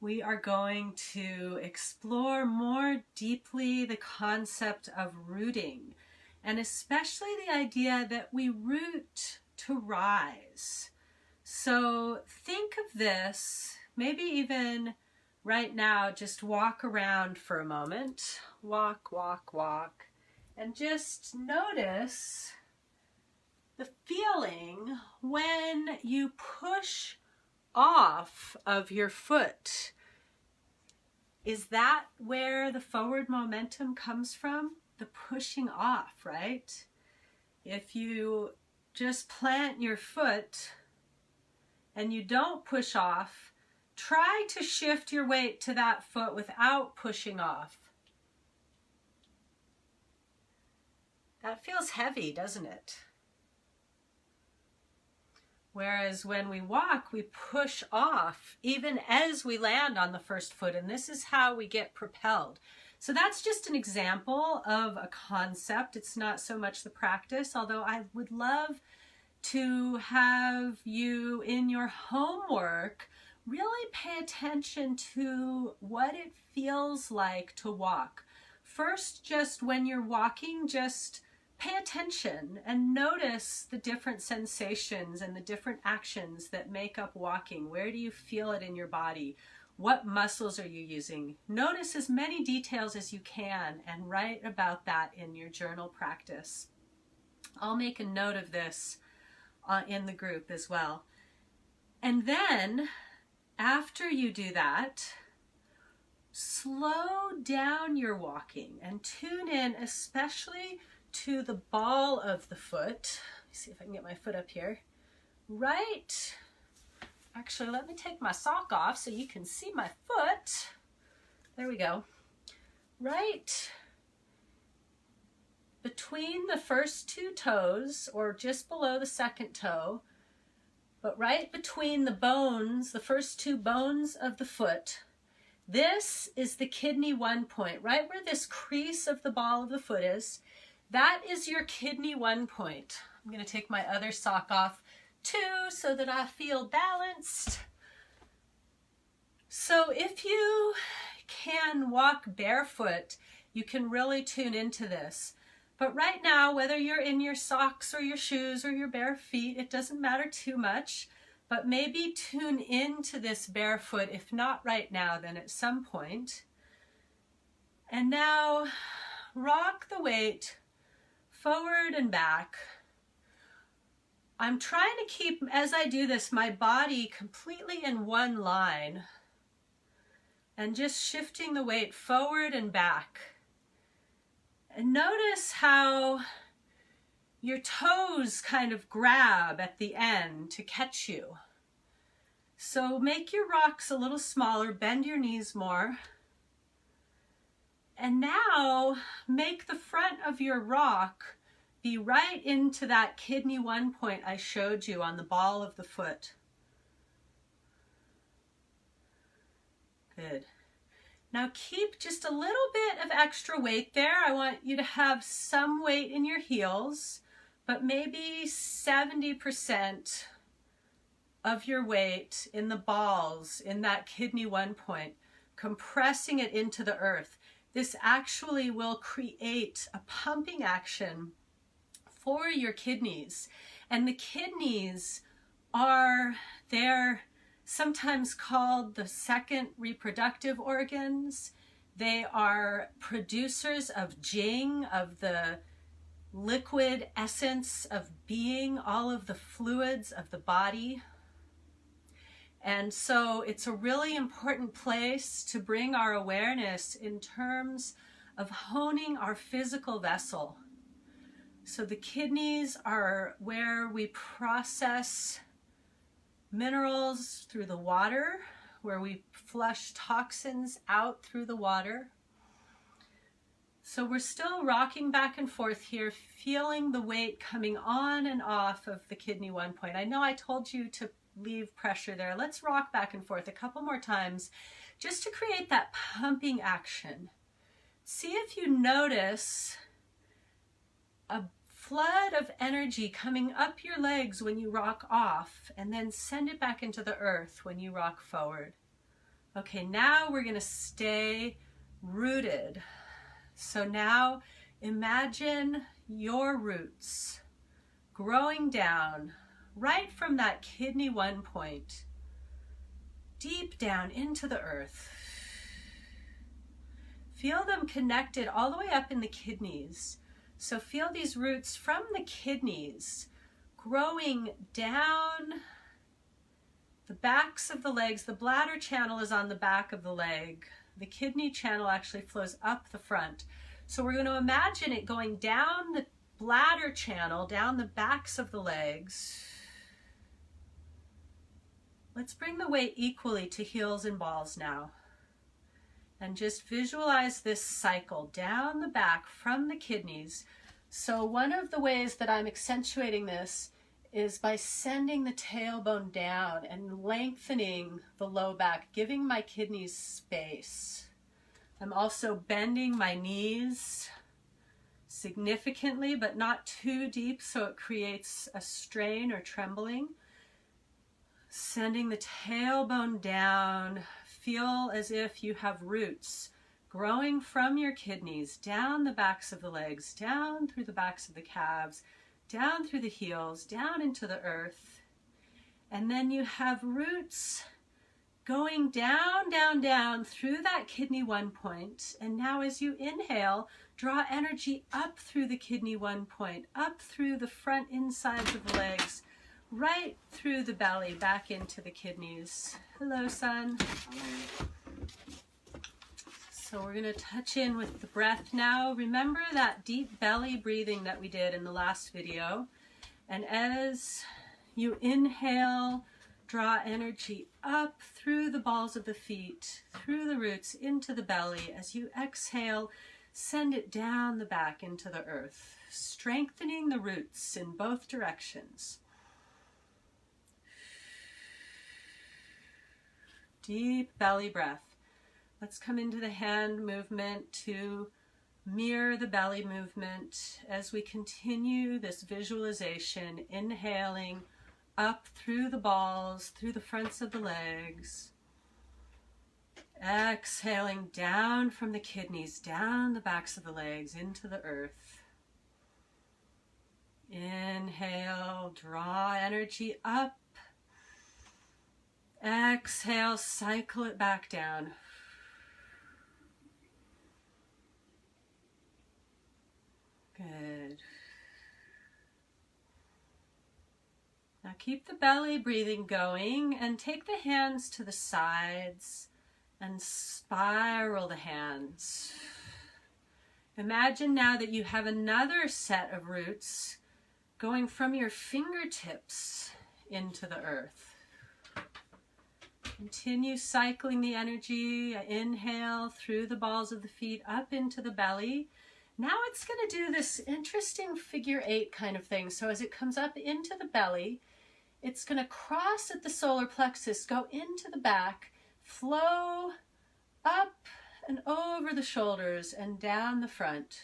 we are going to explore more deeply the concept of rooting, and especially the idea that we root to rise. So think of this, maybe even right now, just walk around for a moment. Walk, walk, walk. And just notice the feeling when you push off of your foot. Is that where the forward momentum comes from? The pushing off, right? If you just plant your foot and you don't push off, try to shift your weight to that foot without pushing off. That feels heavy, doesn't it? Whereas when we walk, we push off even as we land on the first foot, and this is how we get propelled. So that's just an example of a concept. It's not so much the practice, although I would love to have you in your homework really pay attention to what it feels like to walk. First, just when you're walking, just pay attention and notice the different sensations and the different actions that make up walking. Where do you feel it in your body? What muscles are you using? Notice as many details as you can and write about that in your journal practice. I'll make a note of this in the group as well. And then after you do that, slow down your walking and tune in especially to the ball of the foot. Let me see if I can get my foot up here. Right. Actually, let me take my sock off so you can see my foot. There we go. Right between the first two toes, or just below the second toe, but right between the bones, the first two bones of the foot. This is the kidney 1 point, right where this crease of the ball of the foot is. That is your kidney 1 point. I'm going to take my other sock off too so that I feel balanced. So if you can walk barefoot, you can really tune into this. But right now, whether you're in your socks or your shoes or your bare feet, it doesn't matter too much. But maybe tune into this barefoot, if not right now, then at some point. And now rock the weight forward and back. I'm trying to keep, as I do this, my body completely in one line and just shifting the weight forward and back. And notice how your toes kind of grab at the end to catch you. So make your rocks a little smaller, bend your knees more. And now make the front of your rock be right into that kidney 1 point I showed you on the ball of the foot. Good. Now keep just a little bit of extra weight there. I want you to have some weight in your heels, but maybe 70% of your weight in the balls, in that kidney 1 point, compressing it into the earth. This actually will create a pumping action for your kidneys. And the kidneys are, they're sometimes called the second reproductive organs. They are producers of Jing, of the liquid essence of being, all of the fluids of the body. And so it's a really important place to bring our awareness in terms of honing our physical vessel. So the kidneys are where we process minerals through the water, where we flush toxins out through the water. So we're still rocking back and forth here, feeling the weight coming on and off of the kidney 1 point. I know I told you to leave pressure there. Let's rock back and forth a couple more times just to create that pumping action. See if you notice a flood of energy coming up your legs when you rock off, and then send it back into the earth when you rock forward. Okay, now we're going to stay rooted. So now imagine your roots growing down right from that kidney 1 point, deep down into the earth. Feel them connected all the way up in the kidneys. So feel these roots from the kidneys growing down the backs of the legs. The bladder channel is on the back of the leg. The kidney channel actually flows up the front. So we're going to imagine it going down the bladder channel, down the backs of the legs. Let's bring the weight equally to heels and balls now. And just visualize this cycle down the back from the kidneys. So one of the ways that I'm accentuating this is by sending the tailbone down and lengthening the low back, giving my kidneys space. I'm also bending my knees significantly, but not too deep so it creates a strain or trembling. Sending the tailbone down. Feel as if you have roots growing from your kidneys down the backs of the legs, down through the backs of the calves, down through the heels, down into the earth. And then you have roots going down, down, down through that kidney 1 point. And now as you inhale, draw energy up through the kidney 1 point, up through the front insides of the legs, right through the belly, back into the kidneys. Hello, son. So we're going to touch in with the breath now. Remember that deep belly breathing that we did in the last video. And as you inhale, draw energy up through the balls of the feet, through the roots, into the belly. As you exhale, send it down the back into the earth, strengthening the roots in both directions. Deep belly breath. Let's come into the hand movement to mirror the belly movement as we continue this visualization, inhaling up through the balls, through the fronts of the legs. Exhaling down from the kidneys, down the backs of the legs, into the earth. Inhale, draw energy up. Exhale, cycle it back down. Good. Now keep the belly breathing going and take the hands to the sides and spiral the hands. Imagine now that you have another set of roots going from your fingertips into the earth. Continue cycling the energy. Inhale through the balls of the feet up into the belly. Now it's going to do this interesting figure 8 kind of thing. So as it comes up into the belly, it's going to cross at the solar plexus, go into the back, flow up and over the shoulders and down the front,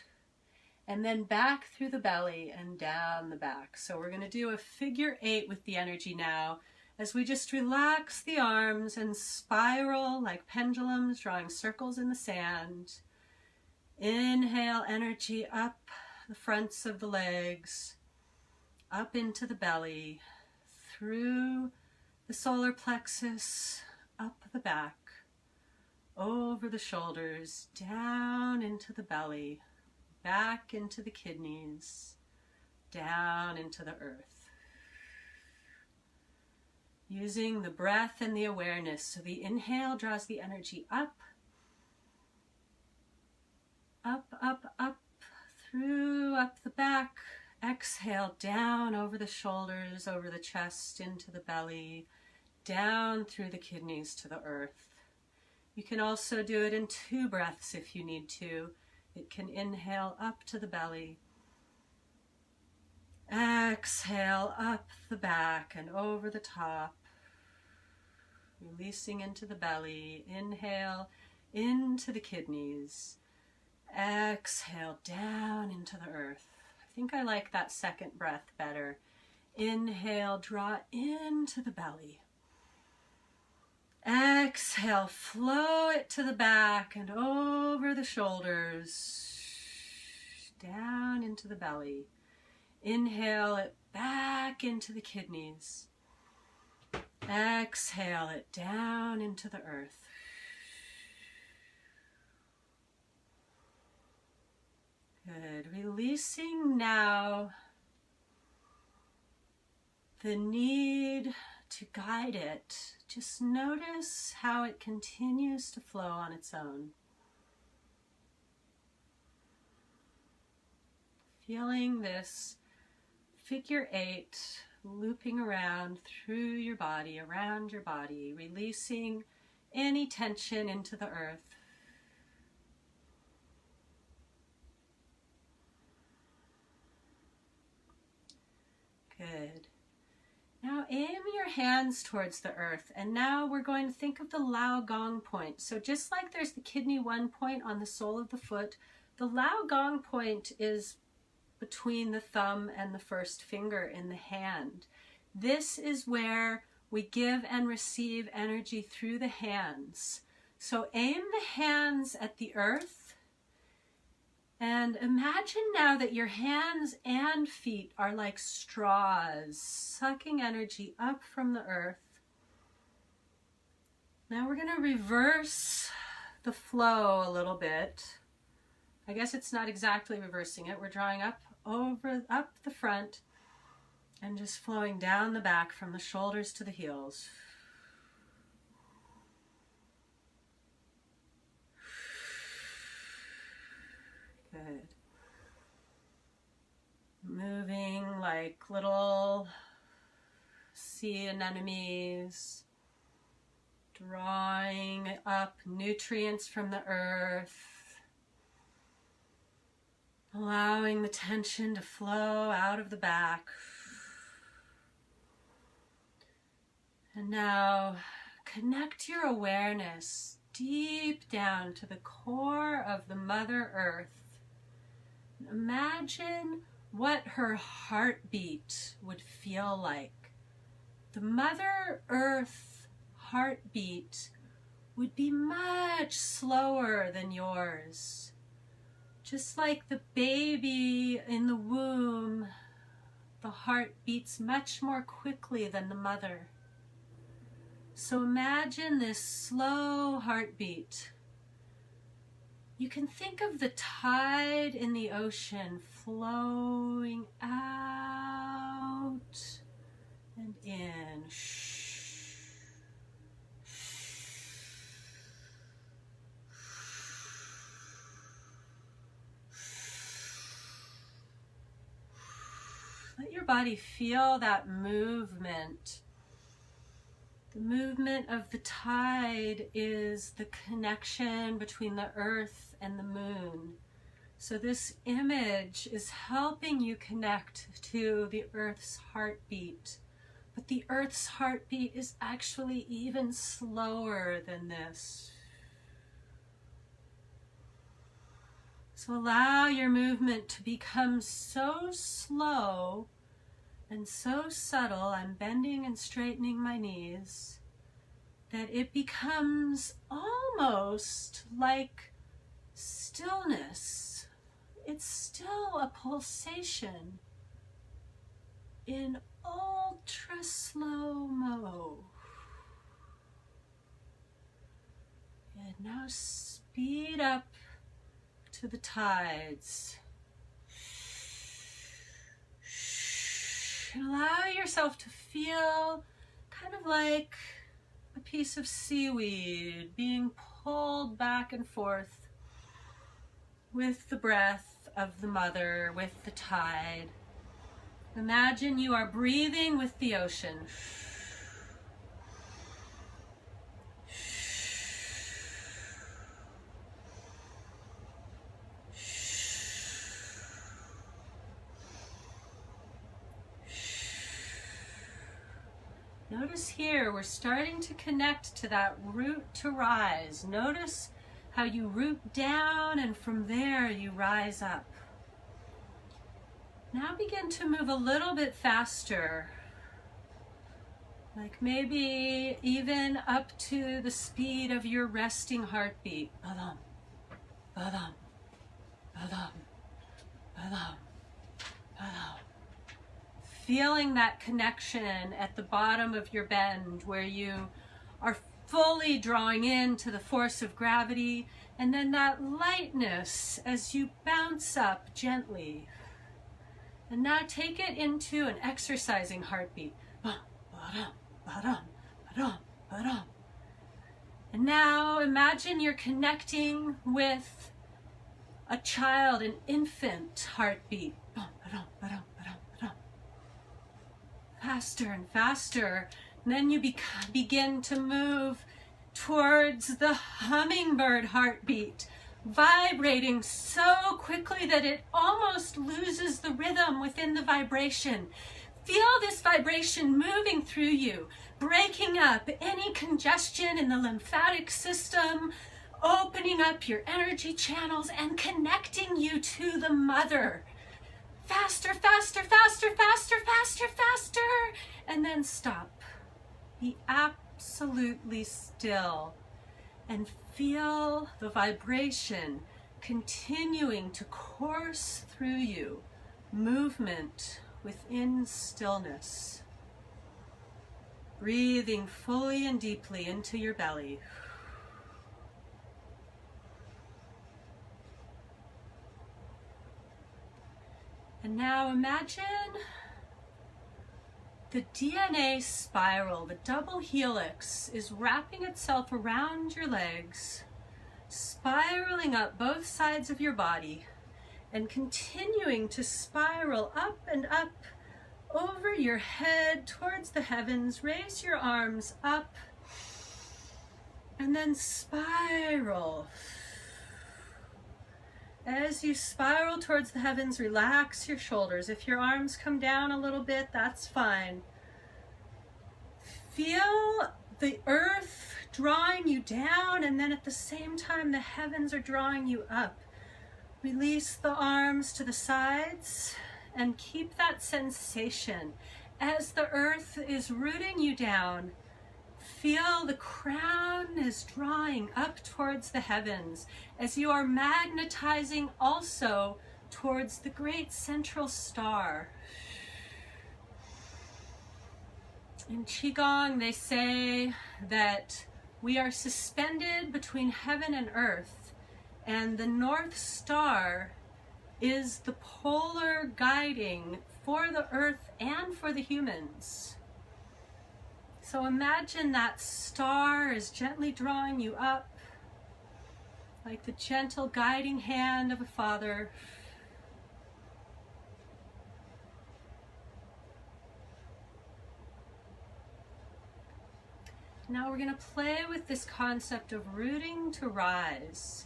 and then back through the belly and down the back. So we're going to do a figure 8 with the energy now, as we just relax the arms and spiral like pendulums, drawing circles in the sand. Inhale energy up the fronts of the legs, up into the belly, through the solar plexus, up the back, over the shoulders, down into the belly, back into the kidneys, down into the earth. Using the breath and the awareness. So the inhale draws the energy up, up, up, up, through, up the back. Exhale down over the shoulders, over the chest, into the belly, down through the kidneys to the earth. You can also do it in 2 breaths if you need to. It can inhale up to the belly. Exhale up the back and over the top. Releasing into the belly. Inhale into the kidneys. Exhale down into the earth. I think I like that second breath better. Inhale, draw into the belly. Exhale, flow it to the back and over the shoulders, down into the belly. Inhale it back into the kidneys. Exhale it down into the earth. Good. Releasing now the need to guide it. Just notice how it continues to flow on its own. Feeling this figure 8 looping around through your body, around your body, releasing any tension into the earth. Good. Now aim your hands towards the earth, and now we're going to think of the Lao Gong point. So just like there's the kidney 1 point on the sole of the foot, the Lao Gong point is between the thumb and the first finger in the hand. This is where we give and receive energy through the hands. So aim the hands at the earth. And imagine now that your hands and feet are like straws, sucking energy up from the earth. Now we're going to reverse the flow a little bit. I guess it's not exactly reversing it. We're drawing up the front and just flowing down the back from the shoulders to the heels. Good. Moving like little sea anemones, drawing up nutrients from the earth, allowing the tension to flow out of the back. And now connect your awareness deep down to the core of the Mother Earth. Imagine what her heartbeat would feel like. The Mother Earth heartbeat would be much slower than yours. Just like the baby in the womb, the heart beats much more quickly than the mother. So imagine this slow heartbeat. You can think of the tide in the ocean flowing out and in. Let your body feel that movement. The movement of the tide is the connection between the earth and the moon. So this image is helping you connect to the earth's heartbeat. But the earth's heartbeat is actually even slower than this. So allow your movement to become so slow and so subtle, I'm bending and straightening my knees, that it becomes almost like stillness. It's still a pulsation in ultra slow-mo. And now speed up to the tides. Allow yourself to feel kind of like a piece of seaweed being pulled back and forth with the breath of the mother, with the tide. Imagine you are breathing with the ocean. Notice here, we're starting to connect to that root to rise. Notice how you root down and from there you rise up. Now begin to move a little bit faster. Like maybe even up to the speed of your resting heartbeat. Ba-dum, ba-dum, ba-dum, ba-dum, ba-dum. Feeling that connection at the bottom of your bend where you are fully drawing into the force of gravity, and then that lightness as you bounce up gently. And now take it into an exercising heartbeat. Ba-dum, ba-dum, ba-dum, ba-dum. And now imagine you're connecting with a child, an infant heartbeat. Ba-dum, ba-dum, ba-dum, ba-dum. Faster and faster. And then you begin to move towards the hummingbird heartbeat, vibrating so quickly that it almost loses the rhythm within the vibration. Feel this vibration moving through you, breaking up any congestion in the lymphatic system, opening up your energy channels and connecting you to the mother. Faster, faster, faster, faster, faster, faster, and then stop. Be absolutely still and feel the vibration continuing to course through you, movement within stillness. Breathing fully and deeply into your belly. And now imagine the DNA spiral, the double helix, is wrapping itself around your legs, spiraling up both sides of your body, and continuing to spiral up and up over your head towards the heavens. Raise your arms up, and then spiral. As you spiral towards the heavens, relax your shoulders. If your arms come down a little bit, that's fine. Feel the earth drawing you down, and then at the same time, the heavens are drawing you up. Release the arms to the sides and keep that sensation. As the earth is rooting you down, feel the crown is drawing up towards the heavens as you are magnetizing also towards the great central star. In Qigong, they say that we are suspended between heaven and earth, and the North Star is the polar guiding for the earth and for the humans. So imagine that star is gently drawing you up, like the gentle guiding hand of a father. Now we're going to play with this concept of rooting to rise.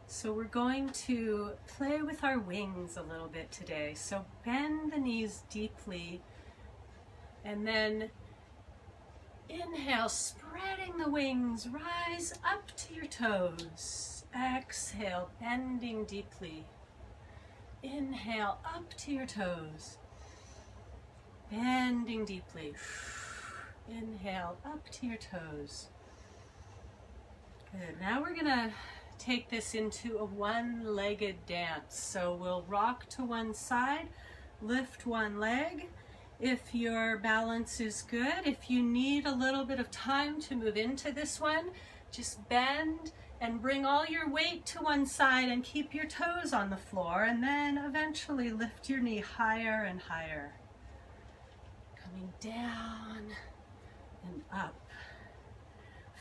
So we're going to play with our wings a little bit today. So bend the knees deeply, and then inhale, spreading the wings, rise up to your toes. Exhale, bending deeply. Inhale, up to your toes. Bending deeply. Inhale, up to your toes. Good. Now we're gonna take this into a one-legged dance. So we'll rock to one side, lift one leg. If your balance is good, if you need a little bit of time to move into this one, just bend and bring all your weight to one side and keep your toes on the floor, and then eventually lift your knee higher and higher. Coming down and up.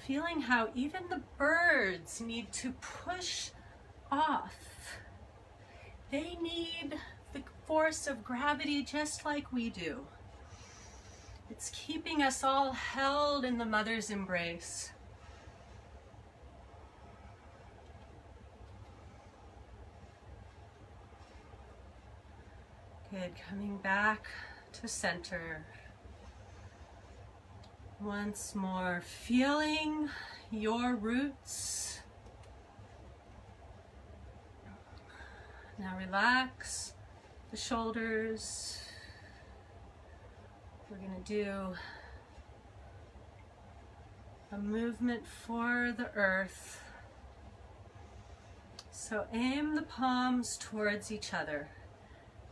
Feeling how even the birds need to push off. They need the force of gravity just like we do. It's keeping us all held in the mother's embrace. Good, coming back to center. Once more, feeling your roots. Now relax the shoulders. We're going to do a movement for the earth. So aim the palms towards each other.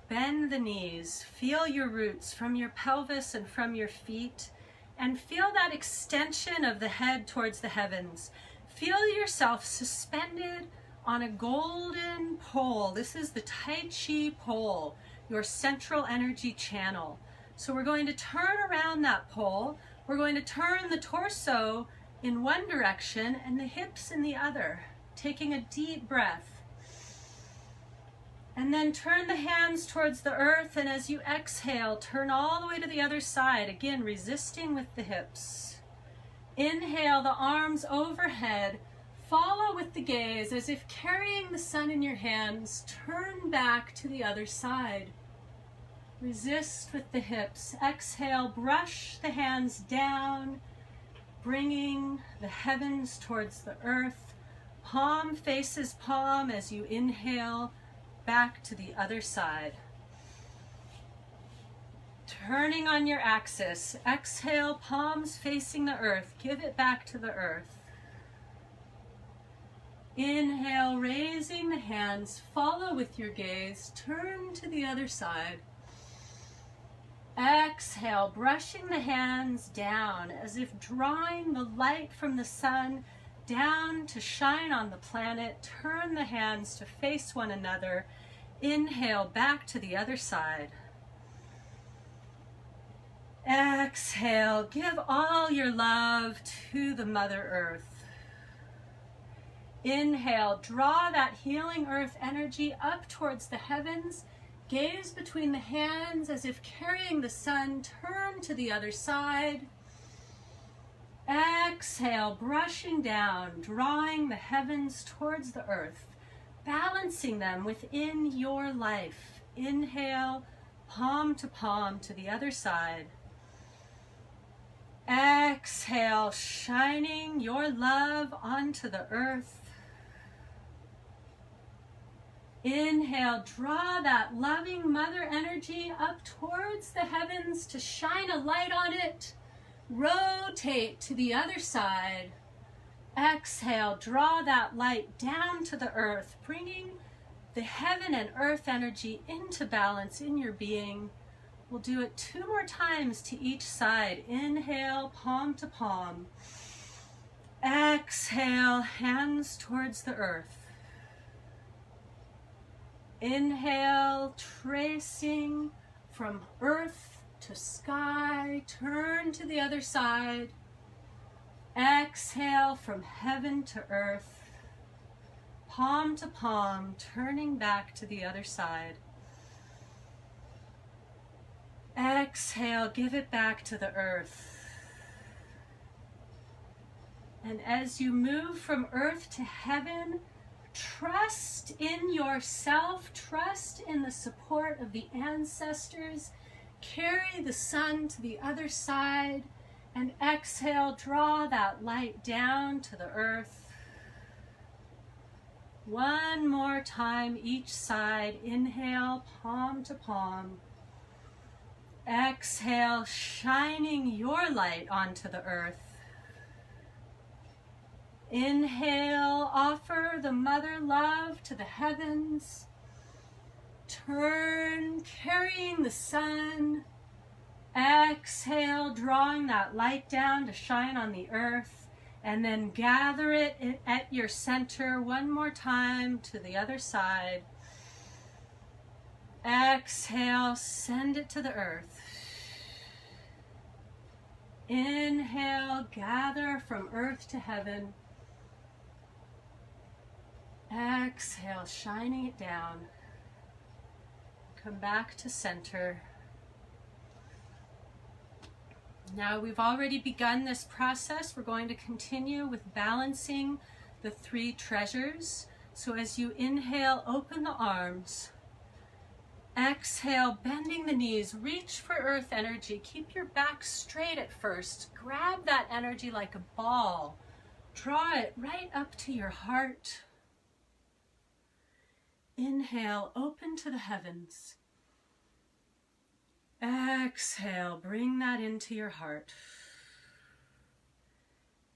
Bend the knees. Feel your roots from your pelvis and from your feet. And feel that extension of the head towards the heavens. Feel yourself suspended on a golden pole. This is the Tai Chi pole, your central energy channel. So we're going to turn around that pole. We're going to turn the torso in one direction and the hips in the other, taking a deep breath. And then turn the hands towards the earth, and as you exhale, turn all the way to the other side, again resisting with the hips. Inhale the arms overhead, follow with the gaze as if carrying the sun in your hands, turn back to the other side. Resist with the hips. Exhale, brush the hands down, bringing the heavens towards the earth. Palm faces palm as you inhale, back to the other side. Turning on your axis. Exhale, palms facing the earth. Give it back to the earth. Inhale, raising the hands. Follow with your gaze. Turn to the other side. Exhale, brushing the hands down as if drawing the light from the sun down to shine on the planet. Turn the hands to face one another. Inhale, back to the other side. Exhale, give all your love to the Mother Earth. Inhale, draw that healing earth energy up towards the heavens. Gaze between the hands as if carrying the sun. Turn to the other side. Exhale, brushing down, drawing the heavens towards the earth, balancing them within your life. Inhale, palm to the other side. Exhale, shining your love onto the earth. Inhale, draw that loving mother energy up towards the heavens to shine a light on it. Rotate to the other side. Exhale, draw that light down to the earth, bringing the heaven and earth energy into balance in your being. We'll do it 2 more times to each side. Inhale, palm to palm. Exhale, hands towards the earth. Inhale, tracing from earth to sky. Turn to the other side. Exhale from heaven to earth. Palm to palm, turning back to the other side. Exhale, give it back to the earth. And as you move from earth to heaven, trust in yourself, trust in the support of the ancestors. Carry the sun to the other side and exhale, draw that light down to the earth. 1 more time each side. Inhale, palm to palm. Exhale, shining your light onto the earth. Inhale, offer the mother love to the heavens. Turn, carrying the sun. Exhale, drawing that light down to shine on the earth. And then gather it at your center 1 more time to the other side. Exhale, send it to the earth. Inhale, gather from earth to heaven. Exhale, shining it down. Come back to center. Now we've already begun this process. We're going to continue with balancing the 3 treasures. So as you inhale, open the arms. Exhale, bending the knees. Reach for earth energy. Keep your back straight at first. Grab that energy like a ball. Draw it right up to your heart. Inhale, open to the heavens. Exhale, bring that into your heart.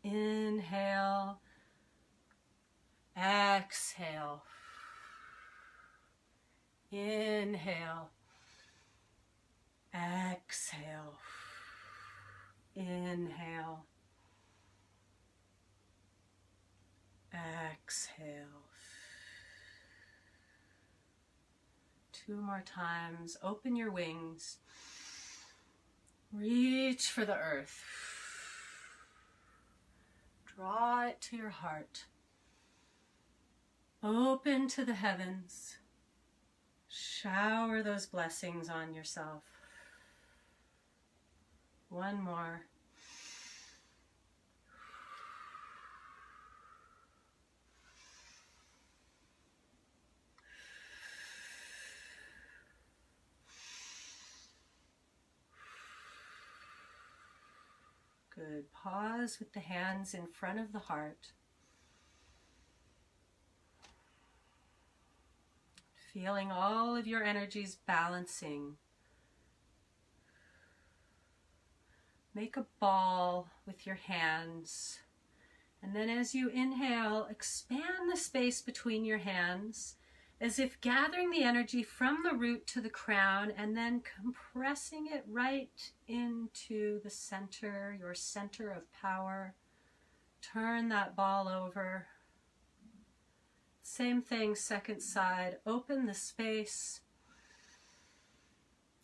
Inhale. Exhale. Inhale. Exhale. Inhale. Exhale. 2 more times. Open your wings. Reach for the earth. Draw it to your heart. Open to the heavens. Shower those blessings on yourself. 1 more. Good. Pause with the hands in front of the heart. Feeling all of your energies balancing. Make a ball with your hands. And then as you inhale, expand the space between your hands as if gathering the energy from the root to the crown and then compressing it right into the center, your center of power. Turn that ball over. Same thing, second side. Open the space.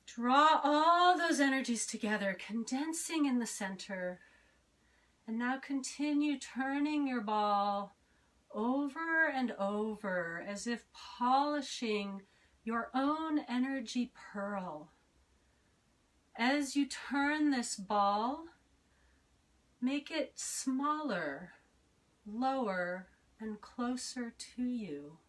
Draw all those energies together, condensing in the center. And now continue turning your ball over and over as if polishing your own energy pearl. As you turn this ball, make it smaller, lower, and closer to you.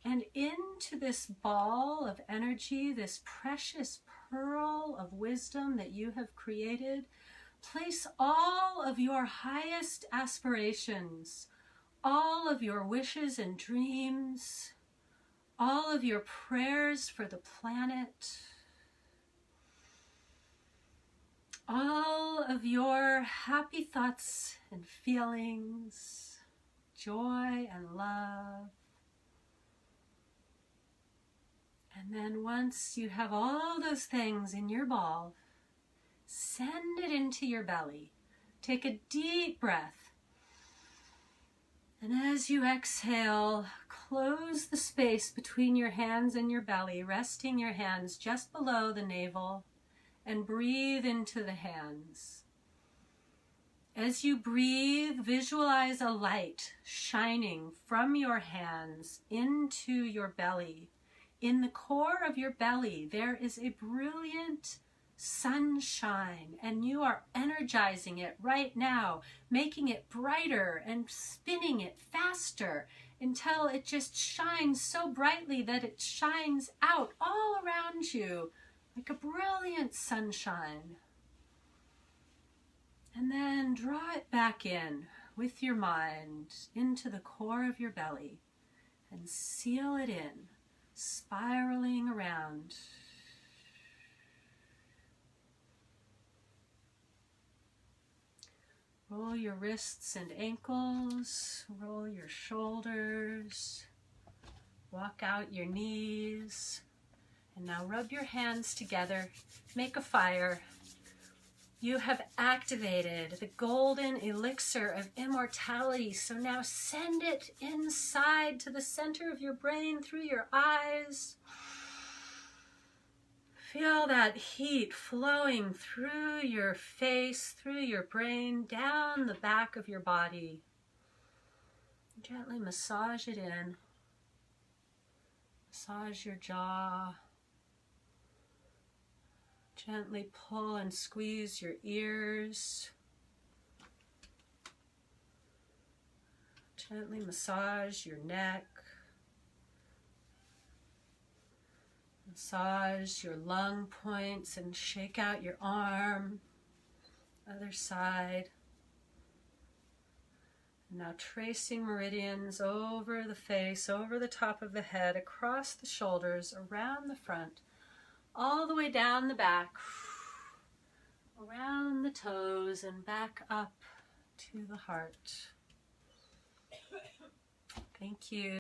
And into this ball of energy, this precious pearl of wisdom that you have created, place all of your highest aspirations, all of your wishes and dreams, all of your prayers for the planet, all of your happy thoughts and feelings, joy and love. And then once you have all those things in your ball, send it into your belly. Take a deep breath. And as you exhale, close the space between your hands and your belly, resting your hands just below the navel, and breathe into the hands. As you breathe, visualize a light shining from your hands into your belly. In the core of your belly, there is a brilliant sunshine, and you are energizing it right now, making it brighter and spinning it faster until it just shines so brightly that it shines out all around you like a brilliant sunshine. And then draw it back in with your mind into the core of your belly and seal it in, spiraling around. Roll your wrists and ankles, roll your shoulders, walk out your knees, and now rub your hands together, make a fire. You have activated the golden elixir of immortality, so now send it inside to the center of your brain through your eyes. Feel that heat flowing through your face, through your brain, down the back of your body. Gently massage it in. Massage your jaw. Gently pull and squeeze your ears. Gently massage your neck. Massage your lung points and shake out your arm. Other side. Now tracing meridians over the face, over the top of the head, across the shoulders, around the front, all the way down the back, around the toes and back up to the heart. Thank you.